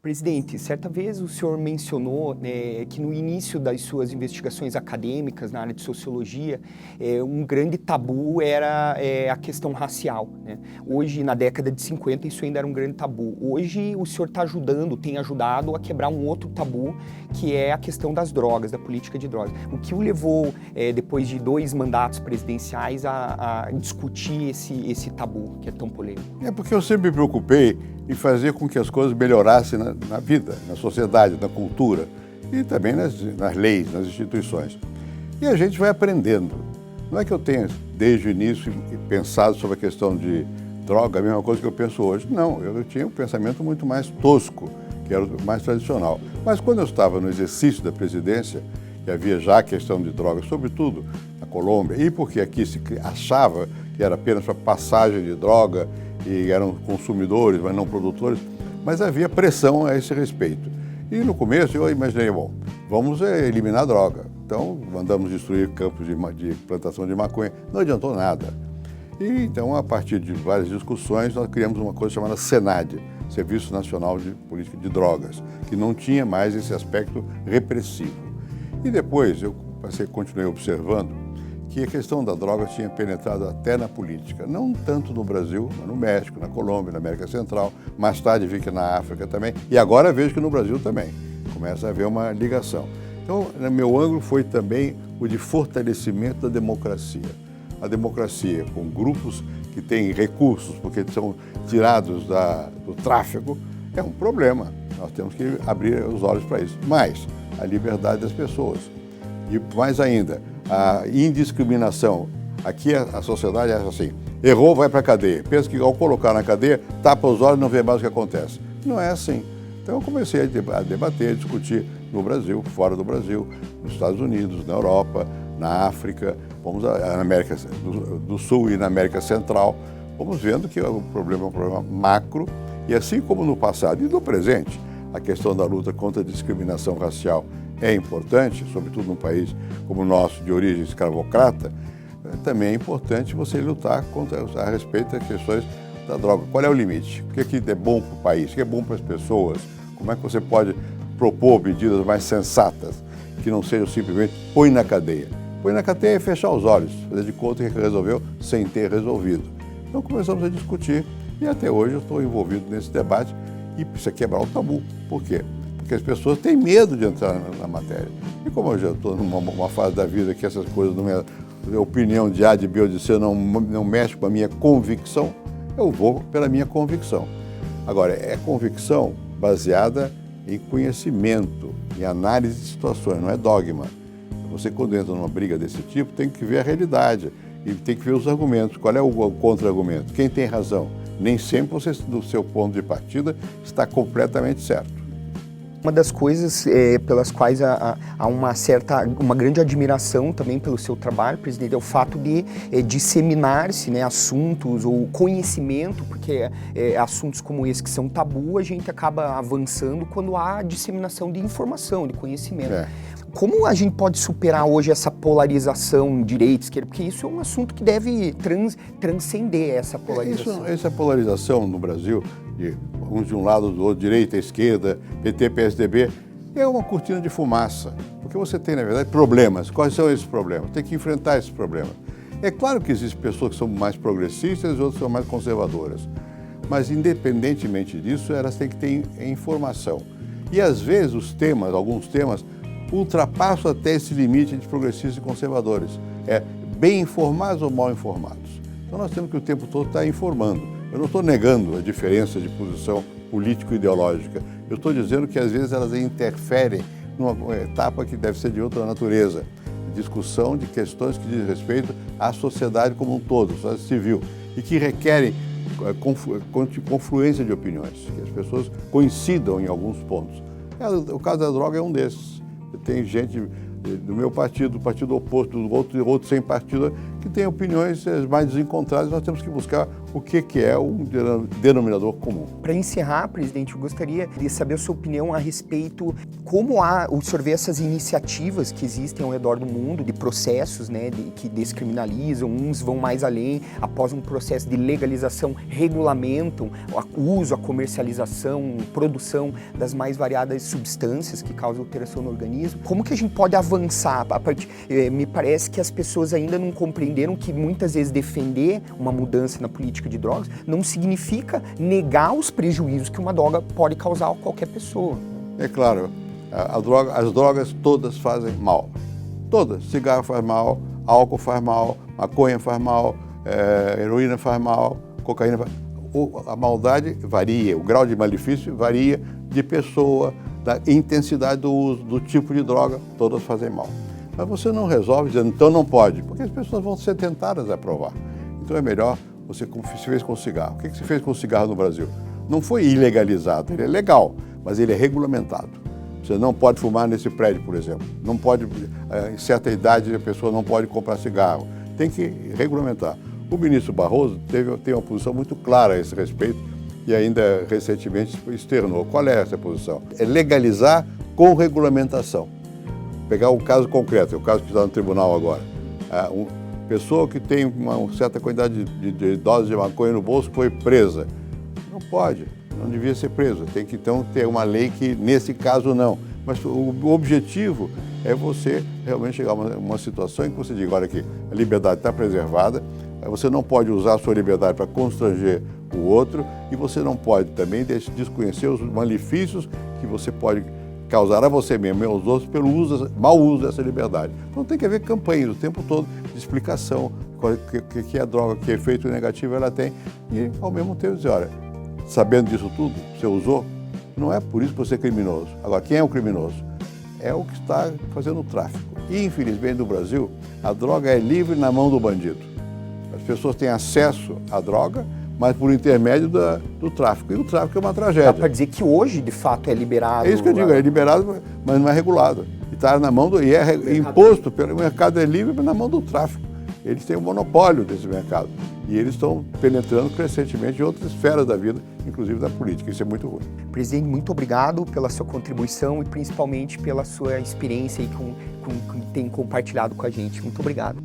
Presidente, certa vez o senhor mencionou que no início das suas investigações acadêmicas na área de sociologia, um grande tabu era a questão racial, né? Hoje, na década de 50, isso ainda era um grande tabu. Hoje, o senhor tem ajudado a quebrar um outro tabu, que é a questão das drogas, da política de drogas. O que o levou, depois de 2 mandatos presidenciais, a discutir esse tabu, que é tão polêmico? É porque eu sempre me preocupei em fazer com que as coisas melhorassem na vida, na sociedade, na cultura e também nas leis, nas instituições. E a gente vai aprendendo. Não é que eu tenha, desde o início, pensado sobre a questão de droga, a mesma coisa que eu penso hoje. Não, eu tinha um pensamento muito mais tosco, que era o mais tradicional. Mas quando eu estava no exercício da presidência, que havia já a questão de drogas, sobretudo na Colômbia, e porque aqui se achava que era apenas para passagem de droga, e eram consumidores, mas não produtores, mas havia pressão a esse respeito. E no começo eu imaginei, bom, vamos eliminar a droga. Então mandamos destruir campos de plantação de maconha. Não adiantou nada. E então, a partir de várias discussões, nós criamos uma coisa chamada SENAD, Serviço Nacional de Política de Drogas, que não tinha mais esse aspecto repressivo. E depois eu continuei observando que a questão da droga tinha penetrado até na política, não tanto no Brasil, mas no México, na Colômbia, na América Central, mais tarde vi que na África também, e agora vejo que no Brasil também, começa a haver uma ligação. Então, meu ângulo foi também o de fortalecimento da democracia. A democracia com grupos que têm recursos, porque são tirados do tráfico, é um problema. Nós temos que abrir os olhos para isso. Mas a liberdade das pessoas. E mais ainda, a indiscriminação. Aqui a sociedade acha assim, errou, vai para a cadeia. Pensa que ao colocar na cadeia, tapa os olhos e não vê mais o que acontece. Não é assim. Então eu comecei a debater, a discutir no Brasil, fora do Brasil, nos Estados Unidos, na Europa, na África, na América do Sul e na América Central. Vamos vendo que o problema é um problema macro e assim como no passado e no presente, a questão da luta contra a discriminação racial é importante, sobretudo num país como o nosso, de origem escravocrata, também é importante você lutar a respeito das questões da droga. Qual é o limite? O que é bom para o país? O que é bom para as pessoas? Como é que você pode propor medidas mais sensatas, que não sejam simplesmente põe na cadeia? Põe na cadeia e fechar os olhos, fazer de conta que resolveu sem ter resolvido. Então começamos a discutir e até hoje eu estou envolvido nesse debate e precisa quebrar o tabu. Por quê? Porque as pessoas têm medo de entrar na matéria. E como eu já estou numa fase da vida que essas coisas, minha opinião de A, de B ou de C não mexe com a minha convicção, eu vou pela minha convicção. Agora, é convicção baseada em conhecimento, em análise de situações, não é dogma. Você, quando entra numa briga desse tipo, tem que ver a realidade e tem que ver os argumentos. Qual é o contra-argumento? Quem tem razão? Nem sempre você, do seu ponto de partida, está completamente certo. Uma das coisas pelas quais há uma grande admiração também pelo seu trabalho, presidente, é o fato de disseminar-se, né, assuntos ou conhecimento, porque assuntos como esse que são tabu, a gente acaba avançando quando há disseminação de informação, de conhecimento. Como a gente pode superar hoje essa polarização direita-esquerda? Porque isso é um assunto que deve transcender essa polarização. Essa polarização no Brasil, uns de um lado do outro, direita, esquerda, PT, PSDB, é uma cortina de fumaça. Porque você tem, na verdade, problemas. Quais são esses problemas? Tem que enfrentar esses problemas. É claro que existem pessoas que são mais progressistas e outras que são mais conservadoras. Mas, independentemente disso, elas têm que ter informação. E, às vezes, alguns temas, ultrapassam até esse limite de progressistas e conservadores. Bem informados ou mal informados. Então nós temos que o tempo todo estar informando. Eu não estou negando a diferença de posição político-ideológica. Eu estou dizendo que às vezes elas interferem numa etapa que deve ser de outra natureza. Discussão de questões que dizem respeito à sociedade como um todo, sociedade civil, e que requerem confluência de opiniões, que as pessoas coincidam em alguns pontos. O caso da droga é um desses. Tem gente do meu partido, do partido oposto, do outro sem partido, que têm opiniões mais desencontradas. Nós temos que buscar o que é um denominador comum. Para encerrar, presidente, eu gostaria de saber a sua opinião a respeito como o senhor vê essas iniciativas que existem ao redor do mundo, de processos, né, que descriminalizam, uns vão mais além, após um processo de legalização, regulamentam o uso, a comercialização, produção das mais variadas substâncias que causam alteração no organismo. Como que a gente pode avançar? Me parece que as pessoas ainda não compreenderam que muitas vezes defender uma mudança na política de drogas não significa negar os prejuízos que uma droga pode causar a qualquer pessoa. É claro, as drogas todas fazem mal. Todas. Cigarro faz mal, álcool faz mal, maconha faz mal, heroína faz mal, cocaína faz mal. A maldade varia, o grau de malefício varia de pessoa, da intensidade do uso, do tipo de droga, todas fazem mal. Mas você não resolve dizendo, então não pode, porque as pessoas vão ser tentadas a provar. Então é melhor você, como se fez com o cigarro. O que se fez com o cigarro no Brasil? Não foi ilegalizado, ele é legal, mas ele é regulamentado. Você não pode fumar nesse prédio, por exemplo. Não pode, em certa idade, a pessoa não pode comprar cigarro. Tem que regulamentar. O ministro Barroso tem uma posição muito clara a esse respeito e ainda recentemente externou. Qual é essa posição? É legalizar com regulamentação. Pegar um caso concreto, o caso que está no tribunal agora. Uma pessoa que tem uma certa quantidade de doses de maconha no bolso foi presa. Não pode, não devia ser presa. Tem que então ter uma lei que, nesse caso, não. Mas o objetivo é você realmente chegar a uma situação em que você diga, olha aqui, a liberdade está preservada, você não pode usar a sua liberdade para constranger o outro e você não pode também desconhecer os malefícios que você pode causar a você mesmo e aos outros pelo mau uso dessa liberdade. Então tem que haver campanhas o tempo todo de explicação, que a droga, que efeito negativo ela tem e ao mesmo tempo dizer, olha, sabendo disso tudo, você usou, não é por isso que você é criminoso. Agora, quem é o criminoso? É o que está fazendo o tráfico. E, infelizmente, no Brasil, a droga é livre na mão do bandido. As pessoas têm acesso à droga, mas por intermédio do tráfico. E o tráfico é uma tragédia. Dá para dizer que hoje, de fato, é liberado? É isso que eu digo, é liberado, mas não é regulado. E está na mão e é imposto pelo mercado é livre, mas na mão do tráfico. Eles têm o monopólio desse mercado. E eles estão penetrando crescentemente em outras esferas da vida, inclusive da política. Isso é muito ruim. Presidente, muito obrigado pela sua contribuição e principalmente pela sua experiência aí que tem compartilhado com a gente. Muito obrigado.